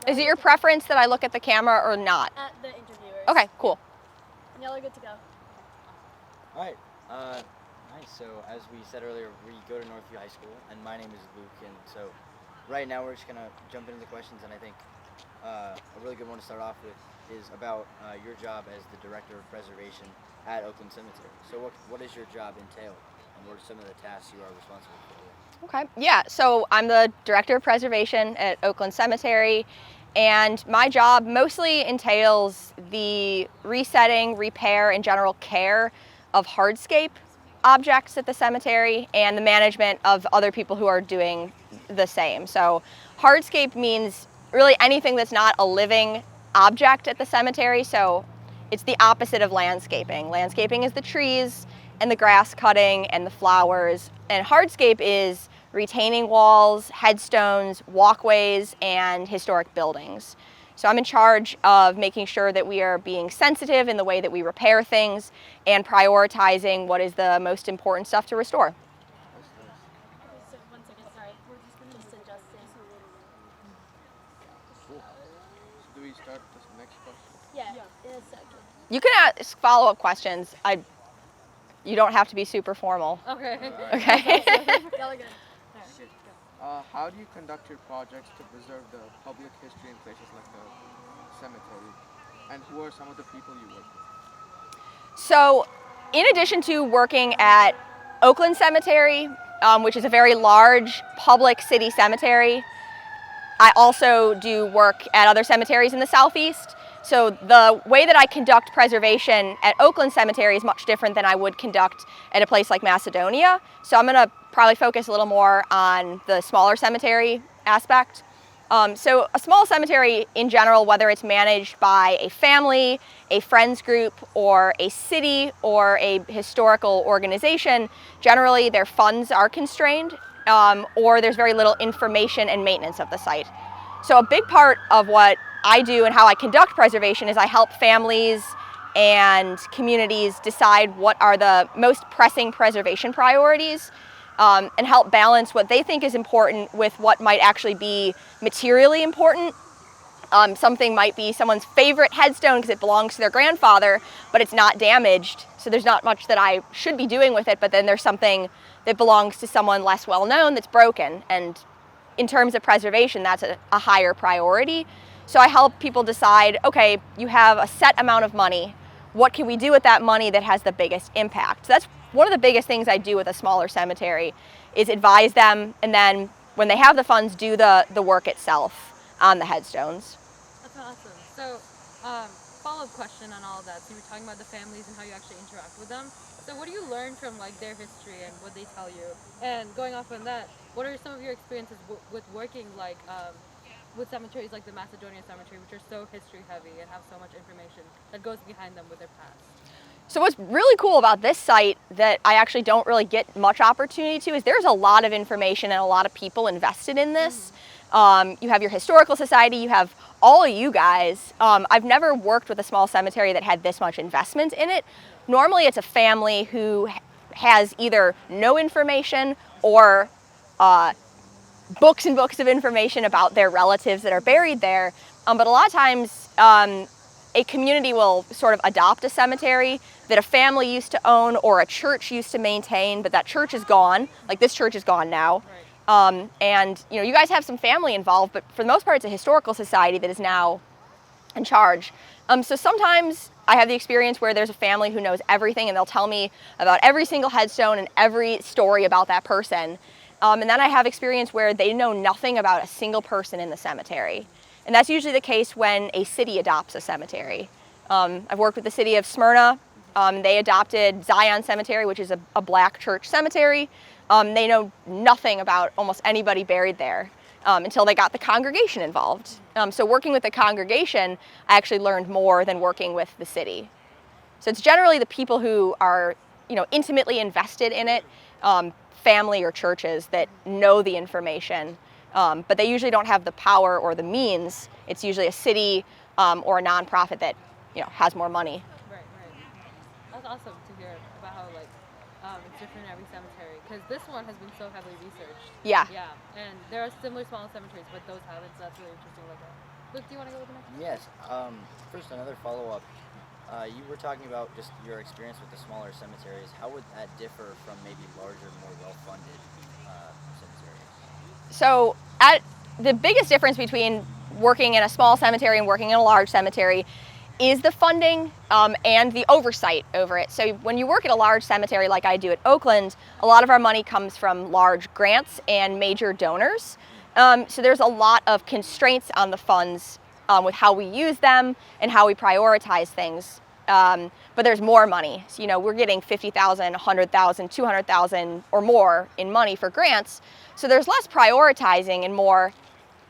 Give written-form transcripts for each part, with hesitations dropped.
Is it your preference that I look at the camera or not? At the interviewers. Okay, cool. Y'all are good to go. All right. Nice. So as we said earlier, we go to Northview High School, and my name is Luke. And so right now we're just gonna jump into the questions, and I think a really good one to start off with is about your job as the director of preservation at Oakland Cemetery. So what does your job entail, and what are some of the tasks you are responsible for? Okay, yeah, so I'm the director of preservation at Oakland Cemetery, and my job mostly entails the resetting, repair, and general care of hardscape objects at the cemetery and the management of other people who are doing the same. So hardscape means really anything that's not a living object at the cemetery, so it's the opposite of landscaping. Landscaping is the trees and the grass cutting and the flowers, and hardscape is retaining walls, headstones, walkways, and historic buildings. So I'm in charge of making sure that we are being sensitive in the way that we repair things and prioritizing what is the most important stuff to restore. Okay, so 1 second, sorry. We're just adjusting. Cool. So do we start this next question? Yeah, in a second. You can ask follow-up questions. You don't have to be super formal. Okay. Okay. Y'all are good. How do you conduct your projects to preserve the public history in places like the cemetery? And who are some of the people you work with? So, in addition to working at Oakland Cemetery, which is a very large public city cemetery, I also do work at other cemeteries in the Southeast. So the way that I conduct preservation at Oakland Cemetery is much different than I would conduct at a place like Macedonia. So I'm going to probably focus a little more on the smaller cemetery aspect. So a small cemetery in general, whether it's managed by a family, a friends group, or a city, or a historical organization, generally their funds are constrained, or there's very little information and maintenance of the site. So a big part of what I do and how I conduct preservation is I help families and communities decide what are the most pressing preservation priorities, and help balance what they think is important with what might actually be materially important. Something might be someone's favorite headstone because it belongs to their grandfather, but it's not damaged, so there's not much that I should be doing with it, but then there's something that belongs to someone less well known that's broken, and in terms of preservation, that's a higher priority. So I help people decide, okay, you have a set amount of money. What can we do with that money that has the biggest impact? So that's one of the biggest things I do with a smaller cemetery, is advise them, and then when they have the funds, do the work itself on the headstones. That's awesome. So, follow-up question on all of that. So you were talking about the families and how you actually interact with them. So what do you learn from like their history and what they tell you? And going off on that, what are some of your experiences with working like with cemeteries like the Macedonia Cemetery, which are so history heavy and have so much information that goes behind them with their past? So what's really cool about this site that I actually don't really get much opportunity to is there's a lot of information and a lot of people invested in this. You have your historical society, you have all of you guys. I've never worked with a small cemetery that had this much investment in it. Normally it's a family who has either no information or books and books of information about their relatives that are buried there. But a lot of times a community will sort of adopt a cemetery that a family used to own or a church used to maintain, but that church is gone. Like this church is gone now. Right. And you guys have some family involved, but for the most part it's a historical society that is now in charge. So sometimes I have the experience where there's a family who knows everything and they'll tell me about every single headstone and every story about that person. And then I have experience where they know nothing about a single person in the cemetery. And that's usually the case when a city adopts a cemetery. I've worked with the city of Smyrna. They adopted Zion Cemetery, which is a black church cemetery. They know nothing about almost anybody buried there until they got the congregation involved. So working with the congregation, I actually learned more than working with the city. So it's generally the people who are intimately invested in it, family or churches that know the information, but they usually don't have the power or the means. It's usually a city or a nonprofit that has more money. Right. That's awesome to hear about how it's different in every cemetery, because this one has been so heavily researched. Yeah. And there are similar small cemeteries, but those haven't. So that's really interesting to look at. But Luke, do you want to go with the next? Yes. First, another follow-up. You were talking about just your experience with the smaller cemeteries. How would that differ from maybe larger, more well-funded cemeteries? So the biggest difference between working in a small cemetery and working in a large cemetery is the funding and the oversight over it. So when you work at a large cemetery like I do at Oakland, a lot of our money comes from large grants and major donors. So there's a lot of constraints on the funds with how we use them and how we prioritize things. But there's more money. So, we're getting $50,000, $100,000, $200,000 or more in money for grants. So there's less prioritizing and more,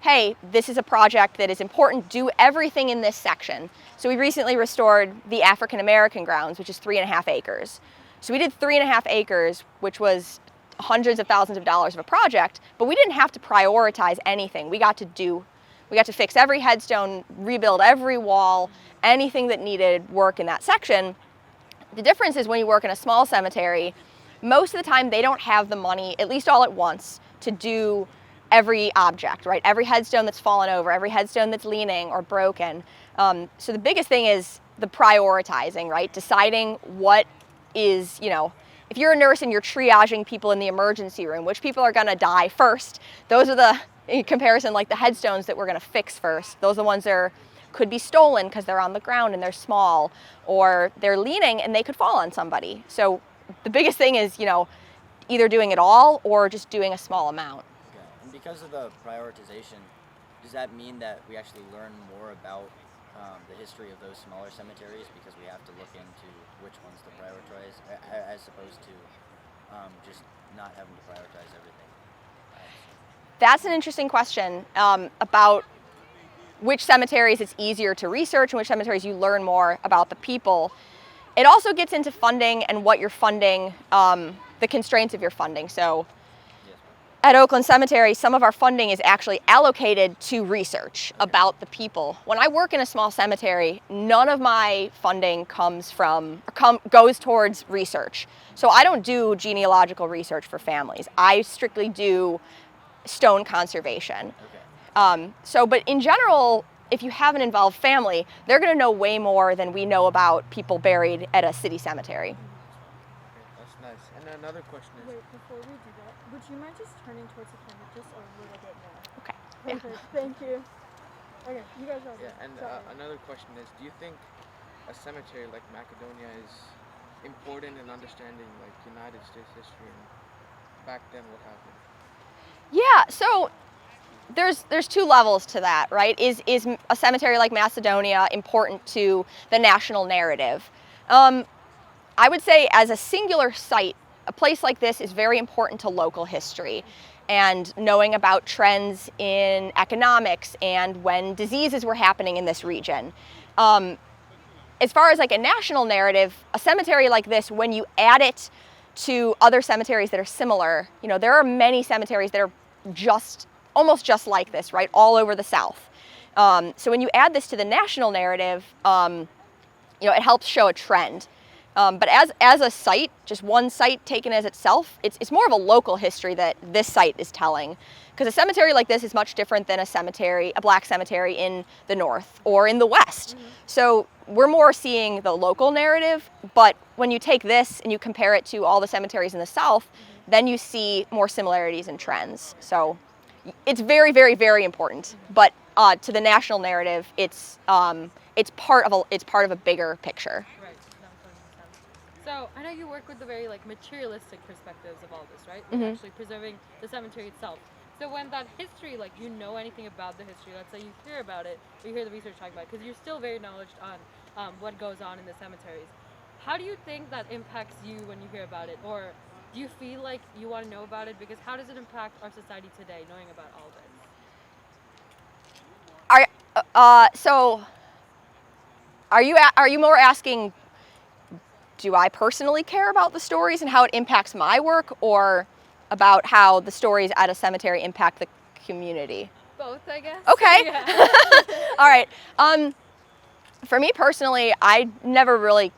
hey, this is a project that is important, do everything in this section. So we recently restored the African American grounds, which is 3.5 acres. So we did 3.5 acres, which was hundreds of thousands of dollars of a project, but we didn't have to prioritize anything. We got to fix every headstone, rebuild every wall, anything that needed work in that section. The difference is when you work in a small cemetery, most of the time they don't have the money, at least all at once, to do every object, right? Every headstone that's fallen over, every headstone that's leaning or broken. So the biggest thing is the prioritizing, right? Deciding what is, if you're a nurse and you're triaging people in the emergency room, which people are gonna die first, those are the, in comparison, like the headstones that we're gonna fix first. Those are the ones that could be stolen because they're on the ground and they're small, or they're leaning and they could fall on somebody. So the biggest thing is, either doing it all or just doing a small amount. Okay. And because of the prioritization, does that mean that we actually learn more about the history of those smaller cemeteries because we have to look into which ones to prioritize as opposed to just not having to prioritize everything? That's an interesting question about which cemeteries it's easier to research and which cemeteries you learn more about the people. It also gets into funding and what you're funding, the constraints of your funding. So at Oakland Cemetery, some of our funding is actually allocated to research about the people. When I work in a small cemetery, none of my funding goes towards research. So I don't do genealogical research for families. I strictly do stone conservation. Okay. But in general, if you have an involved family, they're going to know way more than we know about people buried at a city cemetery. Okay, that's nice. And then another question is, Wait, before we do that, would you mind just turning towards the camera just a little bit more? Okay. Yeah. Perfect. Thank you. Okay, you guys are. yeah, and another question is, do you think a cemetery like Macedonia is important in understanding like United States history and back then what happened? Yeah, so there's two levels to that, right? Is a cemetery like Macedonia important to the national narrative? I would say as a singular site, a place like this is very important to local history and knowing about trends in economics and when diseases were happening in this region. As far as like a national narrative, a cemetery like this, when you add it to other cemeteries that are similar, there are many cemeteries that are almost just like this, right, all over the South. So when you add this to the national narrative, it helps show a trend. But as a site, just one site taken as itself, it's more of a local history that this site is telling. Because a cemetery like this is much different than a black cemetery in the North or in the West. Mm-hmm. So we're more seeing the local narrative, but when you take this and you compare it to all the cemeteries in the South, mm-hmm. then you see more similarities and trends. So it's very, very, very important. Mm-hmm. But to the national narrative, it's part of a bigger picture. Right. So I know you work with the very materialistic perspectives of all this, right? Mm-hmm. Actually preserving the cemetery itself. So when that history, anything about the history, let's say you hear about it, or you hear the research talking about it, because you're still very knowledgeable on what goes on in the cemeteries. How do you think that impacts you when you hear about it? Or do you feel like you want to know about it? Because how does it impact our society today, knowing about all this? Are you more asking, do I personally care about the stories and how it impacts my work, or about how the stories at a cemetery impact the community? Both, I guess. Okay. Yeah. All right. For me personally, I never really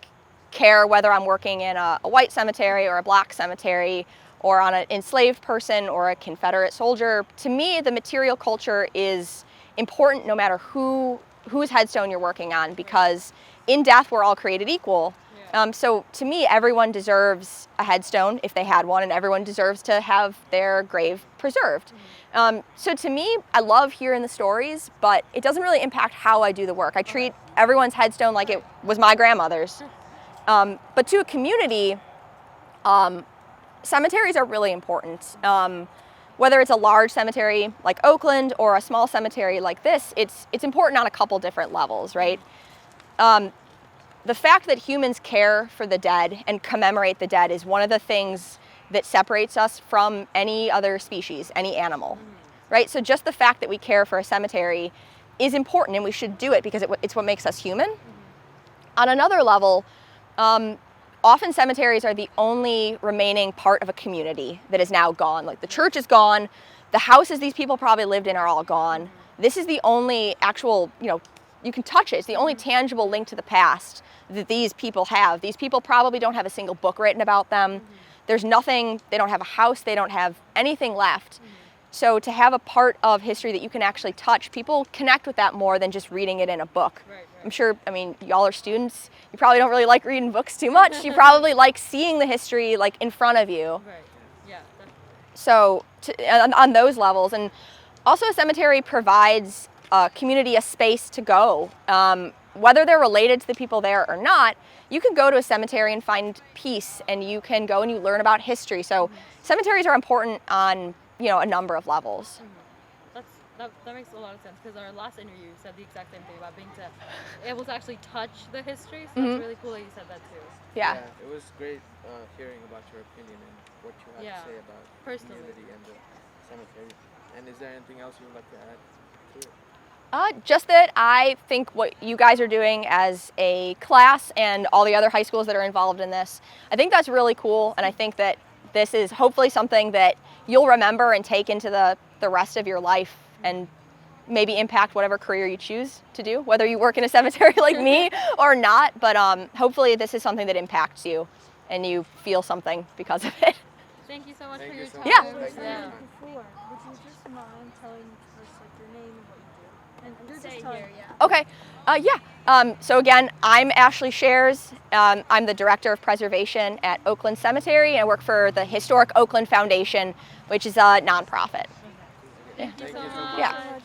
care whether I'm working in a white cemetery or a black cemetery or on an enslaved person or a Confederate soldier. To me, the material culture is important no matter whose headstone you're working on, because in death we're all created equal. So to me, everyone deserves a headstone if they had one, and everyone deserves to have their grave preserved. So to me, I love hearing the stories, but it doesn't really impact how I do the work. I treat everyone's headstone like it was my grandmother's. But to a community, cemeteries are really important. Whether it's a large cemetery like Oakland or a small cemetery like this, it's important on a couple different levels, right? The fact that humans care for the dead and commemorate the dead is one of the things that separates us from any other species, any animal, right? So just the fact that we care for a cemetery is important, and we should do it because it's what makes us human. On another level, often cemeteries are the only remaining part of a community that is now gone. Like the church is gone, the houses these people probably lived in are all gone. This is the only actual, you can touch it. It's the only tangible link to the past that these people have. These people probably don't have a single book written about them. There's nothing, they don't have a house, they don't have anything left. So to have a part of history that you can actually touch, people connect with that more than just reading it in a book. Right. I'm sure, y'all are students, you probably don't really like reading books too much. You probably like seeing the history like in front of you. Right. Yeah. Definitely. So on those levels, and also a cemetery provides a community a space to go. Whether they're related to the people there or not, you can go to a cemetery and find peace, and you can go and you learn about history. So cemeteries are important on a number of levels. That makes a lot of sense, because our last interview said the exact same thing about being able to actually touch the history. So it's really cool that you said that too. Yeah. It was great hearing about your opinion and what you have to say about the Personally. community and the cemetery. And is there anything else you would like to add to it? Just that I think what you guys are doing as a class and all the other high schools that are involved in this, I think that's really cool, and I think that this is hopefully something that you'll remember and take into the rest of your life and maybe impact whatever career you choose to do, whether you work in a cemetery like me or not, but hopefully this is something that impacts you and you feel something because of it. Thank you so much Thank for you your so time. Yeah. much. Yeah. Before, would you just mind telling us like your name and what you do? And you're Stay just telling here, yeah. Okay, so again, I'm Ashley Shares. I'm the Director of Preservation at Oakland Cemetery, and I work for the Historic Oakland Foundation, which is a nonprofit. Thank you so much. Yeah.